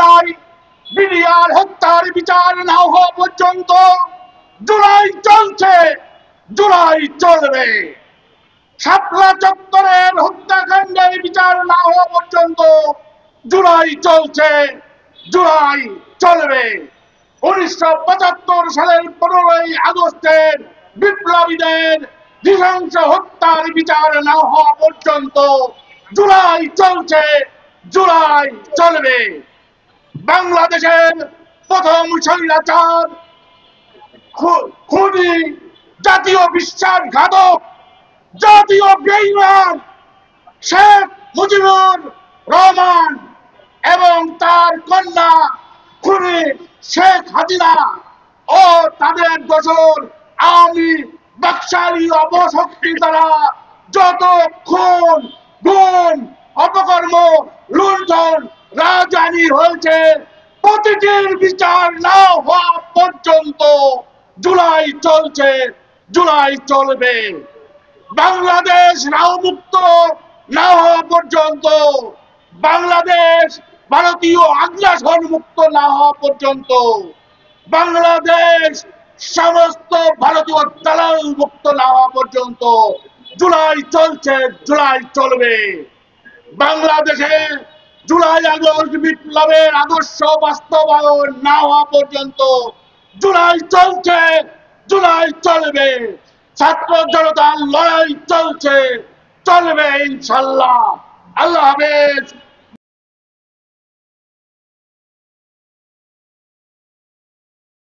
চাই, বিডিআর হত্যার বিচার না হওয়া পর্যন্ত জুলাই চলছে, জুলাই চলবে। শাপলা চত্বরের হত্যাকাণ্ডের বিচার না হওয়া পর্যন্ত জুলাই চলছে, জুলাই চলবে। 1975 সালের 15ই আগস্টের বিপ্লবীদের নৃশংস হত্যার বিচার না হওয়া পর্যন্ত জুলাই চলছে, জুলাই চলবে। বাংলাদেশের প্রথম স্বৈরাচার খুনি, জাতীয় বিশ্বাসঘাতক, জাতীয় বেঈমান শেখ মুজিবুর রহমান এবং তার কন্যা খুনি শেখ হাসিনা ও তাদের দোসর আওয়ামী বাকশালী অপশক্তি দ্বারা যত খুন, গুম, অপকর্ম, লুণ্ঠন, রাজধানী হয়েছে, প্রতিটির বিচার না হওয়া পর্যন্ত জুলাই চলছে, জুলাই চলবে। বাংলাদেশ মুক্ত না হওয়া পর্যন্ত, বাংলাদেশ ভারতীয় আগ্রাসন মুক্ত না হওয়া পর্যন্ত, বাংলাদেশ সমস্ত ভারতীয় দালাল মুক্ত না হওয়া পর্যন্ত জুলাই চলছে, জুলাই চলবে। বাংলাদেশে জুলাই আগস্ট বিপ্লবের আদর্শ বাস্তবায়ন না হওয়া পর্যন্ত জুলাই চলছে, জুলাই চলবে। ছাত্র জনতার লড়াই চলছে, চলবে ইনশাল্লাহ। আল্লাহ হাফেজ।